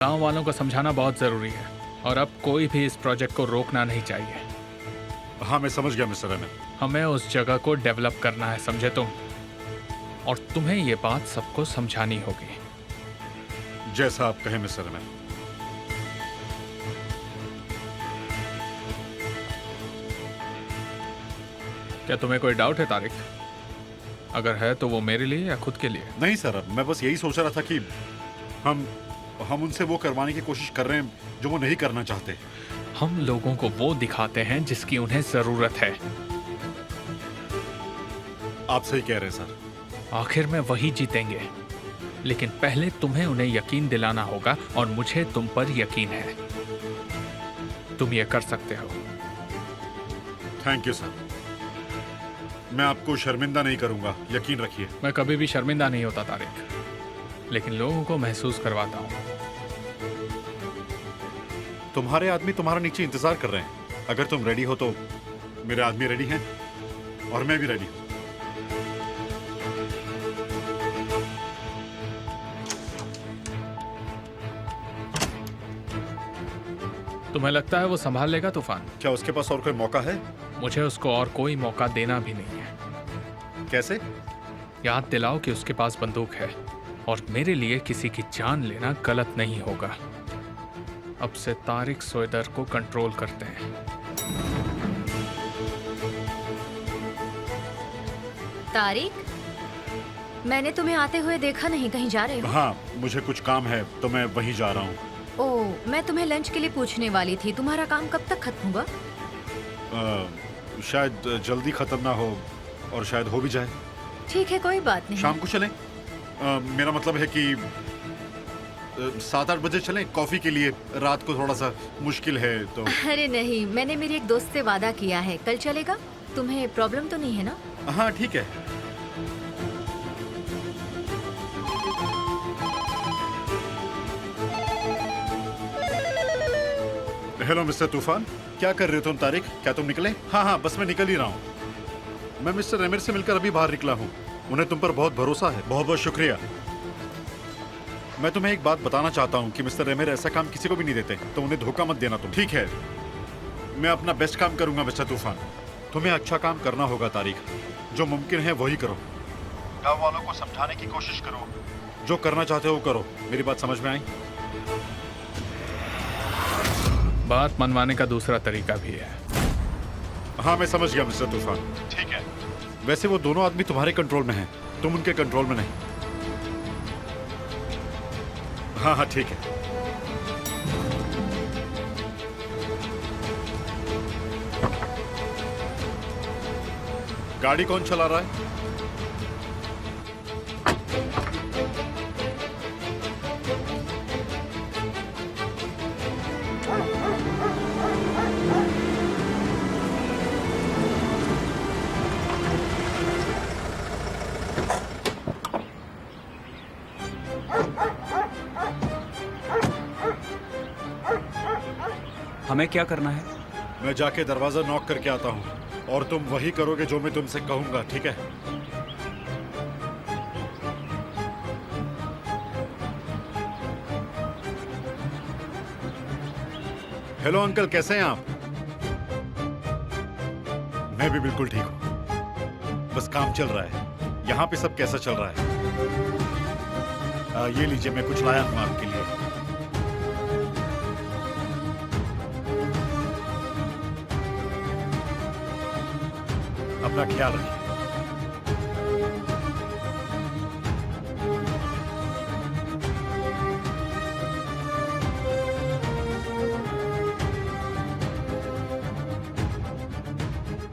गांव वालों को समझाना बहुत ज़रूरी है और अब कोई भी इस प्रोजेक्ट को रोकना नहीं चाहिए। हाँ, मैं समझ गया मिस्टर एमएन। हमें उस जगह को डेवलप करना है, समझे तुम? और तुम्हें ये बात सबको समझानी होगी। जैसा आप कहें मिस्टर एमएन। क्या तुम्हें कोई डाउट है तारिक? अगर है तो वो मेरे लिए या खुद के लिए? नहीं सर, मैं बस यही सोच रहा था कि हम उनसे वो करवाने की कोशिश कर रहे हैं जो वो नहीं करना चाहते। हम लोगों को वो दिखाते हैं जिसकी उन्हें जरूरत है। आप सही कह रहे हैं सर। आखिर में वही जीतेंगे, लेकिन पहले तुम्हें उन्हें यकीन दिलाना होगा और मुझे तुम पर यकीन है। तुम ये कर सकते हो। Thank you sir. मैं आपको शर्मिंदा नहीं करूंगा, यकीन रखिए। मैं कभी भी शर्मिंदा नहीं होता तारिक, लेकिन लोगों को महसूस करवाता हूँ। तुम्हारे आदमी तुम्हारा नीचे इंतजार कर रहे हैं। अगर तुम रेडी हो तो मेरे आदमी रेडी हैं और मैं भी रेडी हूं। तुम्हें लगता है वो संभाल लेगा तूफान? क्या उसके पास और कोई मौका है? मुझे उसको और कोई मौका देना भी नहीं है। कैसे? याद दिलाओ कि उसके पास बंदूक है और मेरे लिए किसी की जान लेना गलत नहीं होगा। अब से तारिक सोएदर को कंट्रोल करते हैं। तारिक, मैंने तुम्हें आते हुए देखा नहीं, कहीं जा रहे हो? हाँ, मुझे कुछ काम है तो मैं वहीं जा रहा हूँ। ओह, मैं तुम्हें लंच के लिए पूछने वाली थी, तुम्हारा काम कब तक खत्म होगा? शायद जल्दी खत्म ना हो और शायद हो भी जाए। ठीक है, कोई बात नहीं। शाम को चलें? मेरा मतलब है कि 7-8 बजे चलें कॉफी के लिए। रात को थोड़ा सा मुश्किल है तो। अरे नहीं, मैंने मेरी एक दोस्त से वादा किया है, कल चलेगा। तुम्हें प्रॉब्लम तो नहीं है ना? हाँ ठीक है। हेलो मिस्टर तूफान, क्या कर रहे हो तुम? तारिक, क्या तुम निकले? हाँ हाँ, बस मैं निकल ही रहा हूँ। मैं मिस्टर एमिर से मिलकर अभी बाहर निकला हूँ। उन्हें तुम पर बहुत भरोसा है। बहुत बहुत शुक्रिया। मैं तुम्हें एक बात बताना चाहता हूँ कि मिस्टर एमिर ऐसा काम किसी को भी नहीं देते, तो उन्हें धोखा मत देना तुम। ठीक है, मैं अपना बेस्ट काम करूंगा मिस्टर तूफान। तुम्हें अच्छा काम करना होगा तारिक। जो मुमकिन है वही करो। गाँव वालों को समझाने की कोशिश करो। जो करना चाहते हो करो। मेरी बात समझ में आई? बात मनवाने का दूसरा तरीका भी है। हाँ, मैं समझ गया मिस्टर तूफान। ठीक है। वैसे वो दोनों आदमी तुम्हारे कंट्रोल में हैं, तुम उनके कंट्रोल में नहीं। हाँ हाँ ठीक है। गाड़ी कौन चला रहा है? हमें क्या करना है? मैं जाके दरवाजा नॉक करके आता हूँ और तुम वही करोगे जो मैं तुमसे कहूंगा, ठीक है? हेलो अंकल, कैसे हैं आप? मैं भी बिल्कुल ठीक हूँ। बस काम चल रहा है। यहाँ पे सब कैसा चल रहा है? ये लीजिए, मैं कुछ लाया हूँ आपके लिए। अपना ख्याल रखिए।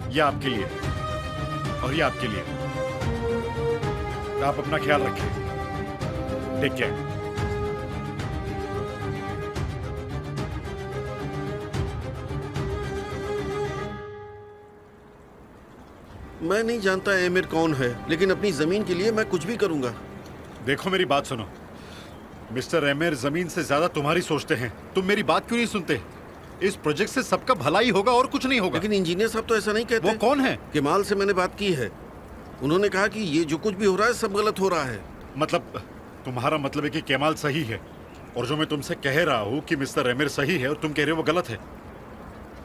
ये आपके लिए और ये आपके लिए। आप अपना ख्याल रखिए। Take care. मैं नहीं जानता एमिर कौन है, लेकिन अपनी जमीन के लिए मैं कुछ भी करूंगा। देखो, मेरी बात सुनो। मिस्टर एमिर जमीन से ज्यादा तुम्हारी सोचते हैं। तुम मेरी बात क्यों नहीं सुनते? इस प्रोजेक्ट से सबका भलाई होगा और कुछ नहीं होगा। लेकिन इंजीनियर साहब तो ऐसा नहीं कहते। वो कौन है? केमाल से मैंने बात की है। उन्होंने कहा कि ये जो कुछ भी हो रहा है सब गलत हो रहा है। मतलब तुम्हारा मतलब है कि केमाल सही है और जो मैं तुमसे कह रहा हूँ कि मिस्टर एमिर सही है और तुम कह रहे हो वो गलत है।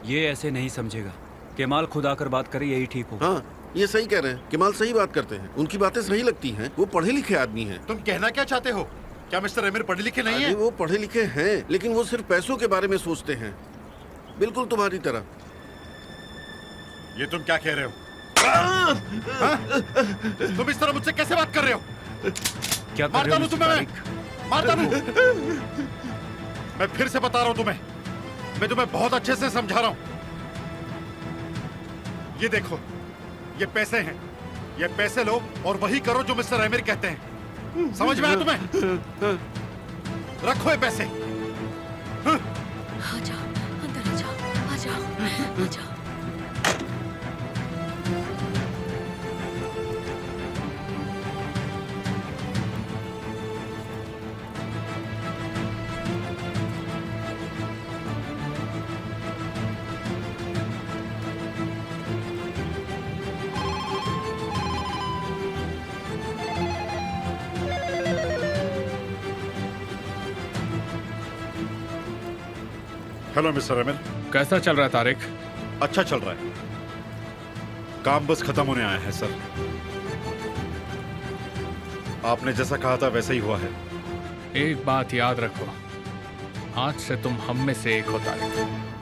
ये ऐसे नहीं समझेगा। केमाल खुद आकर बात करे, यही ठीक होगा। हाँ, ये सही कह रहे हैं। केमाल सही बात करते हैं, उनकी बातें सही लगती हैं। वो पढ़े लिखे आदमी हैं। तुम कहना क्या चाहते हो? क्या मिस्टर एमिर पढ़े लिखे नहीं अरे है? वो पढ़े लिखे हैं, लेकिन वो सिर्फ पैसों के बारे में सोचते हैं, बिल्कुल तुम्हारी तरह। ये तुम क्या कह रहे हो? हाँ? तुम इस तरह मुझसे कैसे बात कर रहे हो? क्या कर मार रहे हो डालूं मिस्टर तुम्हें मैं? तारिक? मार डालूं? मैं फिर से बता रहा हूं तुम्हें, मैं तुम्हें बहुत अच्छे से समझा रहा हूं। ये देखो, ये पैसे हैं, ये पैसे लो और वही करो जो मिस्टर एमिर कहते हैं। समझ में आया तुम्हें? रखो ये पैसे। आ जाओ, अंदर आ जाओ, आ जाओ, आ जाओ। Hello mister emir. कैसा चल रहा है तारिक? अच्छा चल रहा है, काम बस खत्म होने आया है सर। आपने जैसा कहा था वैसा ही हुआ है। एक बात याद रखो, आज से तुम हम में से एक हो तारिक।